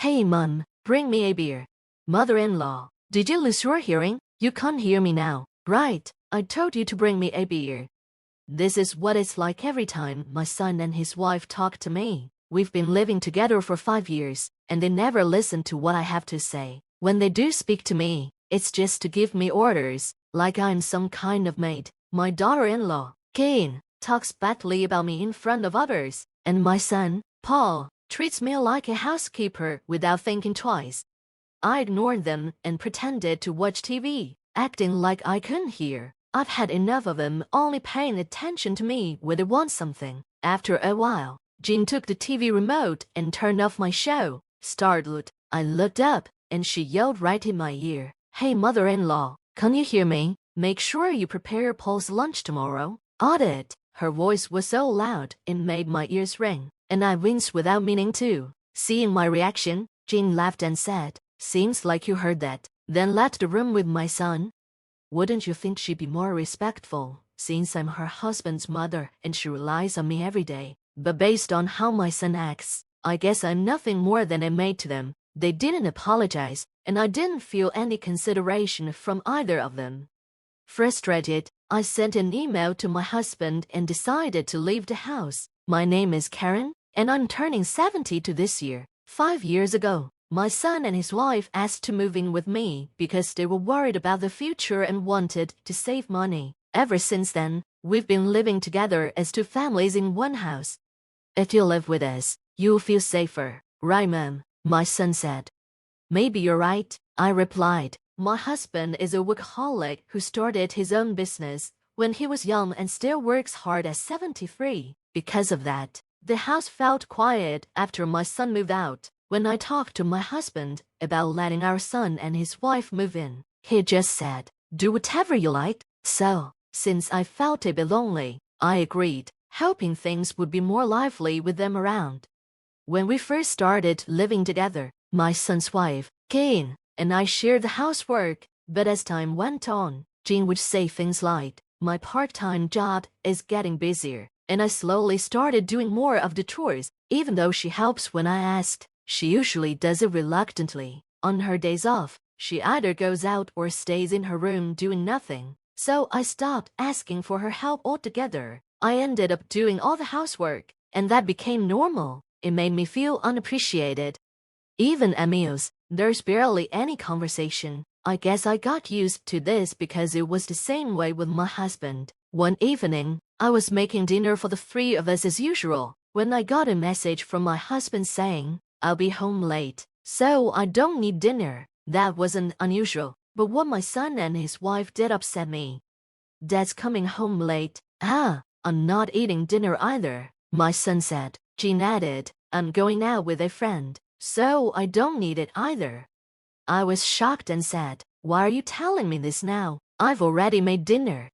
Hey mum, bring me a beer. Mother-in-law, did you lose your hearing? You can't hear me now, right? I told you to bring me a beer. This is what it's like every time my son and his wife talk to me. We've been living together for 5 years, and they never listen to what I have to say. When they do speak to me, it's just to give me orders, like I'm some kind of maid. My daughter-in-law, Kane, talks badly about me in front of others, and my son, Paul, treats me like a housekeeper without thinking twice. I ignored them and pretended to watch TV, acting like I couldn't hear. I've had enough of them only paying attention to me when they want something. After a while, Jean took the TV remote and turned off my show. Startled, I looked up, and she yelled right in my ear, "Hey mother-in-law, can you hear me? Make sure you prepare Paul's lunch tomorrow." Audit. Her voice was so loud it made my ears ring, and I winced without meaning to. Seeing my reaction, Jean laughed and said, "Seems like you heard that," then left the room with my son. Wouldn't you think she'd be more respectful, since I'm her husband's mother and she relies on me every day? But based on how my son acts, I guess I'm nothing more than a maid to them. They didn't apologize, and I didn't feel any consideration from either of them. Frustrated, I sent an email to my husband and decided to leave the house. My name is Karen, and I'm turning 72 this year. 5 years ago, my son and his wife asked to move in with me because they were worried about the future and wanted to save money. Ever since then, we've been living together as two families in one house. "If you live with us, you'll feel safer, right, Mom?" my son said. "Maybe you're right," I replied. My husband is a workaholic who started his own business when he was young and still works hard at 73. Because of that, the house felt quiet after my son moved out. When I talked to my husband about letting our son and his wife move in, he just said, "Do whatever you like." So, since I felt a bit lonely, I agreed, hoping things would be more lively with them around. When we first started living together, my son's wife, Kane, and I shared the housework, but as time went on, Jean would say things like, "My part-time job is getting busier," and I slowly started doing more of the chores, even though she helps when I asked. She usually does it reluctantly. On her days off, she either goes out or stays in her room doing nothing. So I stopped asking for her help altogether. I ended up doing all the housework, and that became normal. It made me feel unappreciated. Even at meals, there's barely any conversation. I guess I got used to this because it was the same way with my husband. One evening, I was making dinner for the 3 of us as usual, when I got a message from my husband saying, "I'll be home late, so I don't need dinner." That wasn't unusual, but what my son and his wife did upset me. "Dad's coming home late." "Ah, I'm not eating dinner either," my son said. Jean added, "I'm going out with a friend, so I don't need it either." I was shocked and said, "Why are you telling me this now? I've already made dinner."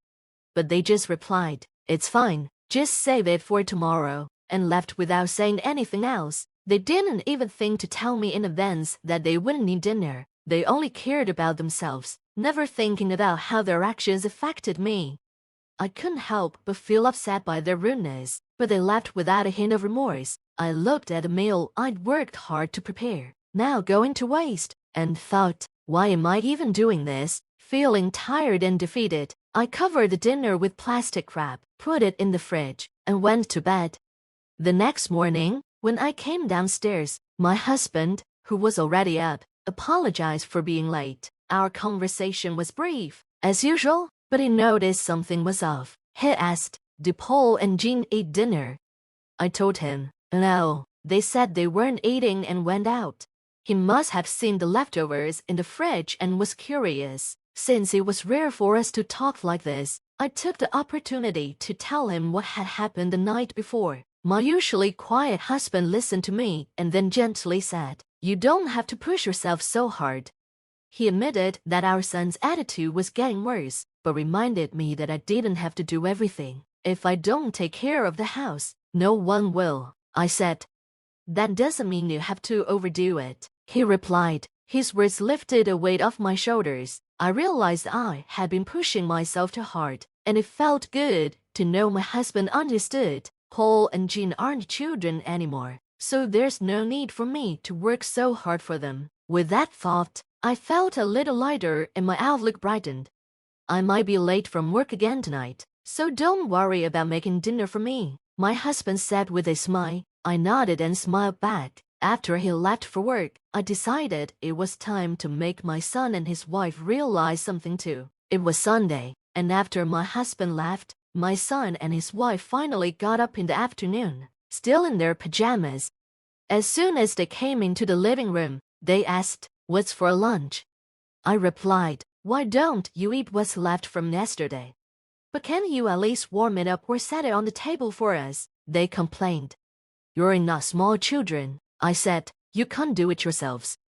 But they just replied, "It's fine, just save it for tomorrow," and left without saying anything else. They didn't even think to tell me in advance that they wouldn't need dinner. They only cared about themselves, never thinking about how their actions affected me. I couldn't help but feel upset by their rudeness, but they left without a hint of remorse. I looked at the meal I'd worked hard to prepare, now going to waste, and thought, why am I even doing this? Feeling tired and defeated, I covered the dinner with plastic wrap, put it in the fridge, and went to bed. The next morning, when I came downstairs, my husband, who was already up, apologized for being late. Our conversation was brief, as usual, but he noticed something was off. He asked, "Do Paul and Jean eat dinner?" I told him, "No, they said they weren't eating and went out." He must have seen the leftovers in the fridge and was curious. Since it was rare for us to talk like this, I took the opportunity to tell him what had happened the night before. My usually quiet husband listened to me and then gently said, "You don't have to push yourself so hard." He admitted that our son's attitude was getting worse, but reminded me that I didn't have to do everything. "If I don't take care of the house, no one will," I said. "That doesn't mean you have to overdo it," he replied. His words lifted a weight off my shoulders. I realized I had been pushing myself too hard, and it felt good to know my husband understood. Paul and Jean aren't children anymore. so there's no need for me to work so hard for them. With that thought, I felt a little lighter and my outlook brightened. I might be late from work again tonight, so don't worry about making dinner for me, my husband said with a smile. I nodded and smiled back. After he left for work, I decided it was time to make my son and his wife realize something too. It was Sunday, and after my husband left, my son and his wife finally got up in the afternoon, still in their pajamas. As soon as they came into the living room, they asked, "What's for lunch?" I replied, "Why don't you eat what's left from yesterday?" "But can you at least warm it up or set it on the table for us?" they complained. "You're not small children," I said. "You can't do it yourselves."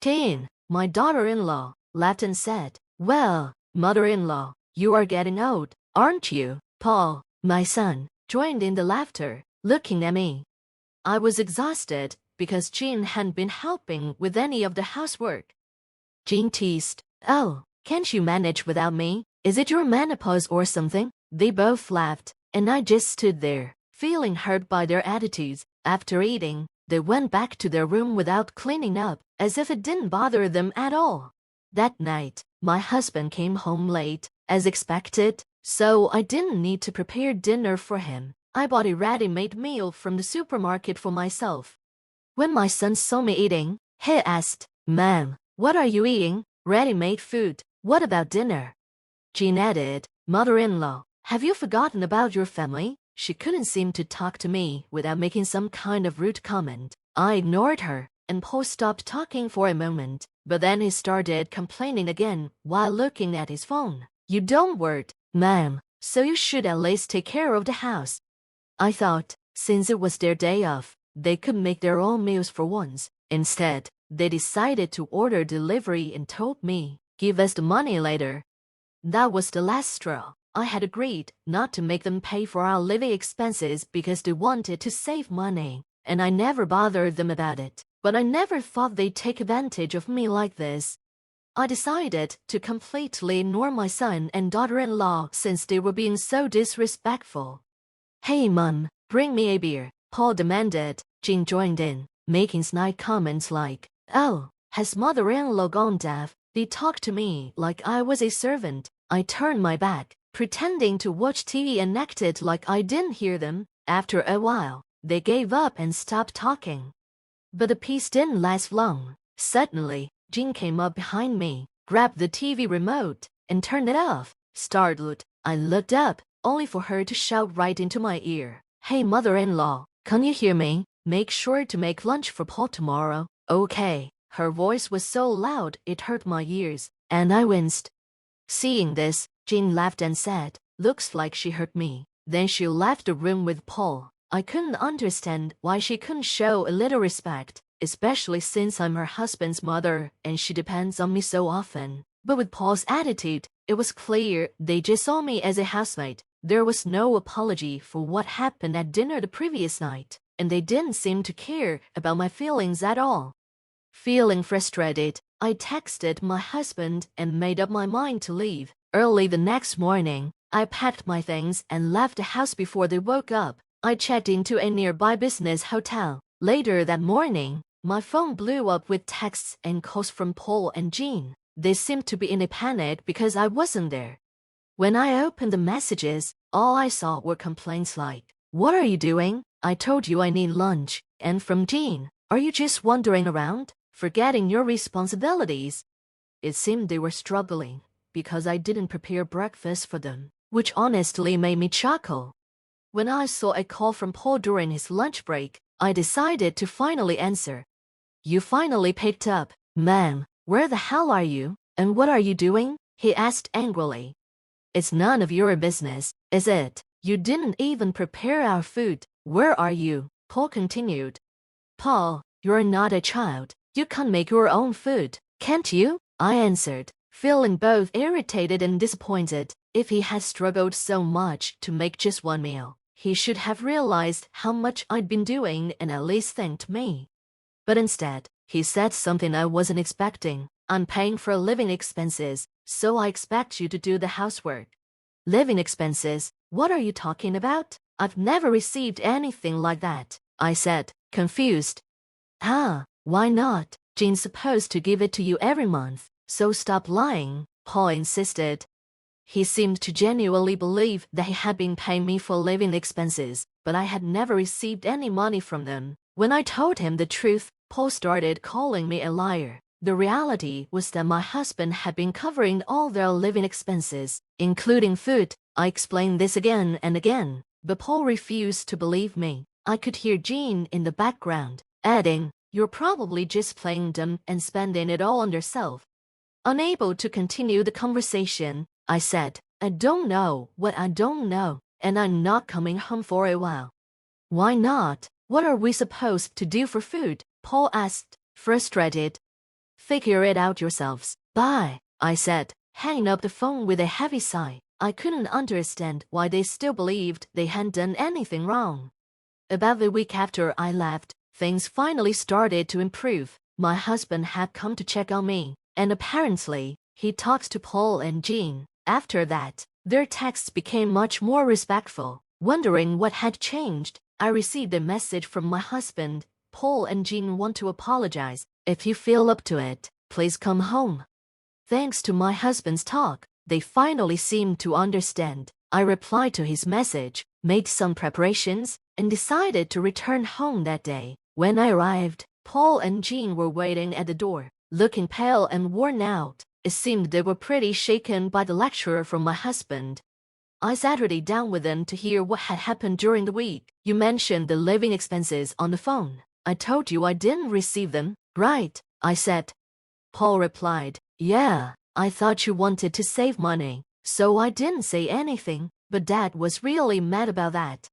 Teen, my daughter-in-law, laughed and said, "Well, mother-in-law, you are getting old, aren't you?" Paul, my son, joined in the laughter, looking at me. I was exhausted because Jean hadn't been helping with any of the housework. Jean teased, "Oh, can't you manage without me? Is it your menopause or something?" They both laughed, and I just stood there, feeling hurt by their attitudes. After eating, they went back to their room without cleaning up, as if it didn't bother them at all. That night, my husband came home late, as expected, so I didn't need to prepare dinner for him. I bought a ready-made meal from the supermarket for myself. When my son saw me eating, he asked, "Ma'am, what are you eating?" "Ready-made food. What about dinner?" Jean added, "Mother-in-law, have you forgotten about your family?" She couldn't seem to talk to me without making some kind of rude comment. I ignored her, and Paul stopped talking for a moment, but then he started complaining again while looking at his phone. "You don't work, ma'am, so you should at least take care of the house." I thought, since it was their day off, they could make their own meals for once. Instead, they decided to order delivery and told me, "Give us the money later." That was the last straw. I had agreed not to make them pay for our living expenses because they wanted to save money, and I never bothered them about it. But I never thought they'd take advantage of me like this. I decided to completely ignore my son and daughter-in-law since they were being so disrespectful. "Hey, Mum, bring me a beer," Paul demanded. Jean joined in, making snide comments like, "Oh, has mother-in-law gone deaf?" They talked to me like I was a servant. I turned my back, pretending to watch TV and acted like I didn't hear them. After a while, they gave up and stopped talking. But the peace didn't last long. Suddenly, Jean came up behind me, grabbed the TV remote, and turned it off. Startled, I looked up, only for her to shout right into my ear, "Hey, mother-in-law, can you hear me? Make sure to make lunch for Paul tomorrow, okay?" Her voice was so loud it hurt my ears, and I winced. Seeing this, Jean laughed and said, "Looks like she heard me." Then she left the room with Paul. I couldn't understand why she couldn't show a little respect, especially since I'm her husband's mother and she depends on me so often. But with Paul's attitude, it was clear they just saw me as a housemaid. There was no apology for what happened at dinner the previous night, and they didn't seem to care about my feelings at all. Feeling frustrated, I texted my husband and made up my mind to leave. Early the next morning, I packed my things and left the house before they woke up. I checked into a nearby business hotel. Later that morning, my phone blew up with texts and calls from Paul and Jean. They seemed to be in a panic because I wasn't there. When I opened the messages, all I saw were complaints like, "What are you doing? I told you I need lunch." And from Jean, "Are you just wandering around, forgetting your responsibilities?" It seemed they were struggling because I didn't prepare breakfast for them, which honestly made me chuckle. When I saw a call from Paul during his lunch break, I decided to finally answer. "You finally picked up, ma'am. Where the hell are you? And what are you doing?" he asked angrily. "It's none of your business, is it? You didn't even prepare our food. Where are you?" Paul continued. "Paul, you're not a child. You can make your own food, can't you?" I answered, feeling both irritated and disappointed. If he had struggled so much to make just one meal, he should have realized how much I'd been doing and at least thanked me. But instead, he said something I wasn't expecting. "I'm paying for living expenses, so I expect you to do the housework." Living expenses? What are you talking about? I've never received anything like that. I said, confused. Why not? Jean's supposed to give it to you every month, so stop lying, Paul insisted. He seemed to genuinely believe that he had been paying me for living expenses, but I had never received any money from them. When I told him the truth, Paul started calling me a liar. The reality was that my husband had been covering all their living expenses, including food. I explained this again and again, but Paul refused to believe me. I could hear Jean in the background, adding, "You're probably just playing dumb and spending it all on yourself." Unable to continue the conversation, I said, "I don't know what I don't know, and I'm not coming home for a while." "Why not? What are we supposed to do for food?" Paul asked, frustrated. "Figure it out yourselves. Bye," I said, hanging up the phone with a heavy sigh. I couldn't understand why they still believed they hadn't done anything wrong. About a week after I left, things finally started to improve. My husband had come to check on me, and apparently, he talked to Paul and Jean. After that, their texts became much more respectful. Wondering what had changed, I received a message from my husband. "Paul and Jean want to apologize. If you feel up to it, please come home." Thanks to my husband's talk, they finally seemed to understand. I replied to his message, made some preparations, and decided to return home that day. When I arrived, Paul and Jean were waiting at the door, looking pale and worn out. It seemed they were pretty shaken by the lecture from my husband. I sat down with them to hear what had happened during the week. "You mentioned the living expenses on the phone. I told you I didn't receive them, right?" I said. Paul replied, "Yeah, I thought you wanted to save money, so I didn't say anything, but Dad was really mad about that."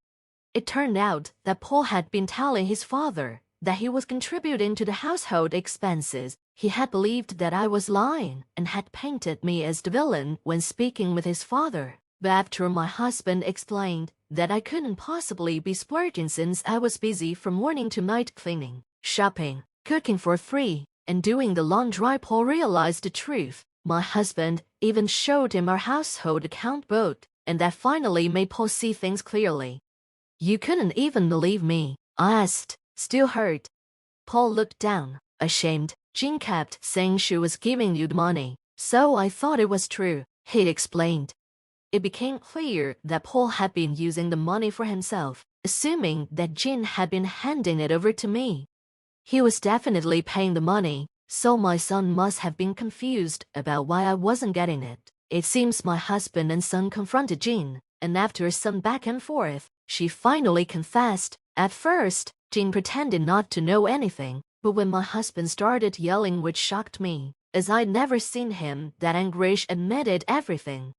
It turned out that Paul had been telling his father that he was contributing to the household expenses. He had believed that I was lying and had painted me as the villain when speaking with his father. But after my husband explained that I couldn't possibly be splurging since I was busy from morning to night cleaning, shopping, cooking for free, and doing the laundry, Paul realized the truth. My husband even showed him our household account book, and that finally made Paul see things clearly. "You couldn't even believe me?" I asked, still hurt. Paul looked down, ashamed. "Jean kept saying she was giving you the money, so I thought it was true," he explained. It became clear that Paul had been using the money for himself, assuming that Jean had been handing it over to me. He was definitely paying the money, so my son must have been confused about why I wasn't getting it. It seems my husband and son confronted Jean, and after some back and forth, she finally confessed. At first, Jean pretended not to know anything, but when my husband started yelling, which shocked me, as I'd never seen him that angry, she admitted everything.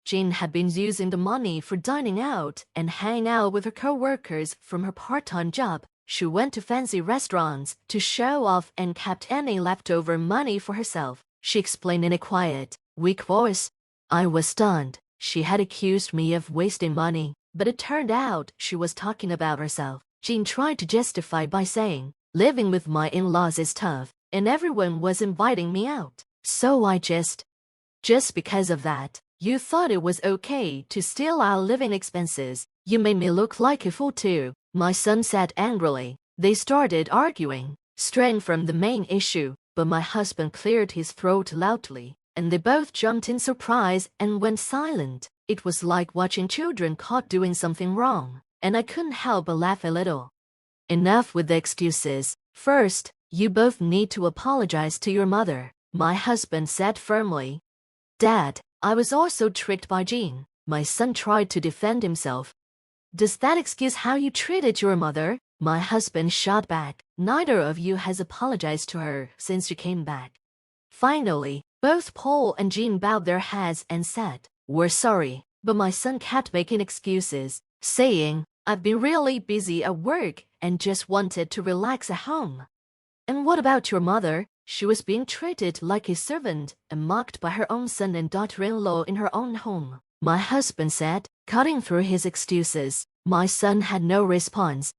Jean had been using the money for dining out and hanging out with her co-workers from her part-time job. She went to fancy restaurants to show off and kept any leftover money for herself, she explained in a quiet, weak voice. I was stunned. She had accused me of wasting money, but it turned out she was talking about herself. Jean tried to justify by saying, "Living with my in-laws is tough, and everyone was inviting me out, so I just because of that. You thought it was okay to steal our living expenses. You made me look like a fool too," my son said angrily. They started arguing, straying from the main issue, but my husband cleared his throat loudly, and they both jumped in surprise and went silent. It was like watching children caught doing something wrong, and I couldn't help but laugh a little. "Enough with the excuses. First, you both need to apologize to your mother," my husband said firmly. "Dad, I was also tricked by Jean," my son tried to defend himself. "Does that excuse how you treated your mother?" my husband shot back. "Neither of you has apologized to her since you came back." Finally, both Paul and Jean bowed their heads and said, "We're sorry," but my son kept making excuses, saying, "I've been really busy at work and just wanted to relax at home." "And what about your mother? She was being treated like a servant and mocked by her own son and daughter-in-law in her own home," my husband said, cutting through his excuses. My son had no response.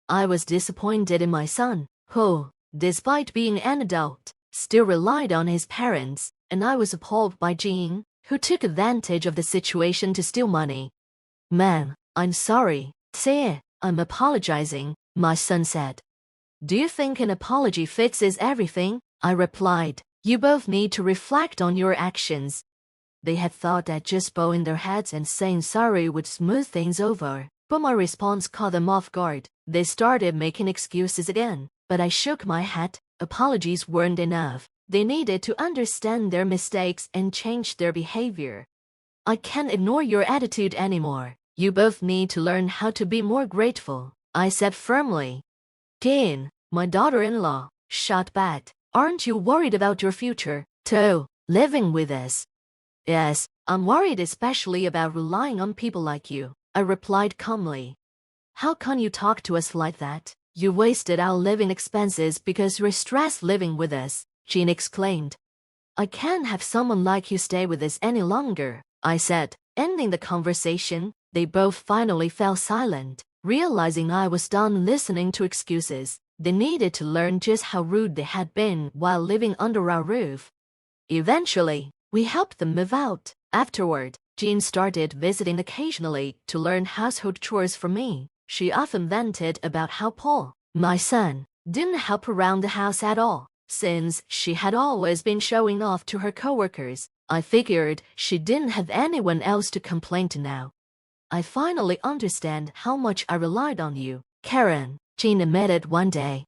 I was disappointed in my son, who, despite being an adult, still relied on his parents, and I was appalled by Jean, who took advantage of the situation to steal money. "Ma'am, I'm sorry. Say, I'm apologizing," my son said. Do you think an apology fixes everything? I replied. You both need to reflect on your actions. They had thought that just bowing their heads and saying sorry would smooth things over, but my response caught them off guard. They started making excuses again, but I shook my head. Apologies weren't enough. They needed to understand their mistakes and change their behavior. I can't ignore your attitude anymore. You both need to learn how to be more grateful, I said firmly. Jane, my daughter-in-law, shot back. Aren't you worried about your future, too, living with us? Yes, I'm worried especially about relying on people like you, I replied calmly. How can you talk to us like that? You wasted our living expenses because you're stressed living with us, Jean exclaimed. I can't have someone like you stay with us any longer, I said. Ending the conversation, they both finally fell silent, realizing I was done listening to excuses. They needed to learn just how rude they had been while living under our roof. Eventually, we helped them move out. Afterward, Jean started visiting occasionally to learn household chores from me. She often vented about how Paul, my son, didn't help around the house at all, since she had always been showing off to her coworkers. I figured she didn't have anyone else to complain to now. I finally understand how much I relied on you, Karen, Jean admitted one day.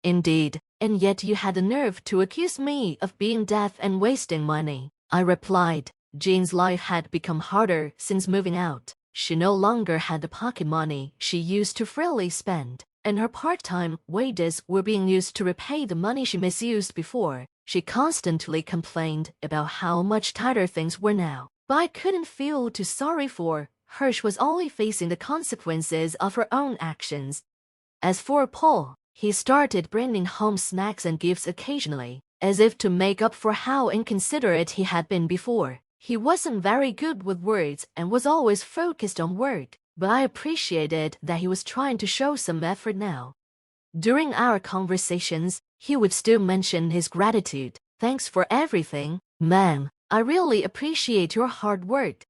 Indeed, and yet you had the nerve to accuse me of being deaf and wasting money, I replied. Jean's life had become harder since moving out. She no longer had the pocket money she used to freely spend, and her part-time wages were being used to repay the money she misused before. She constantly complained about how much tighter things were now, but I couldn't feel too sorry for her. She was only facing the consequences of her own actions. As for Paul, he started bringing home snacks and gifts occasionally, as if to make up for how inconsiderate he had been before. He wasn't very good with words and was always focused on work, but I appreciated that he was trying to show some effort now. During our conversations, he would still mention his gratitude. Thanks for everything, ma'am. I really appreciate your hard work.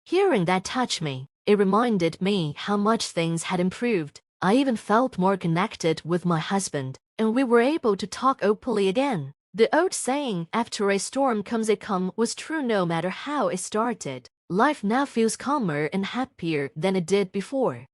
Hearing that touched me. It reminded me how much things had improved. I even felt more connected with my husband, and we were able to talk openly again. The old saying, after a storm comes a calm, was true no matter how it started. Life now feels calmer and happier than it did before.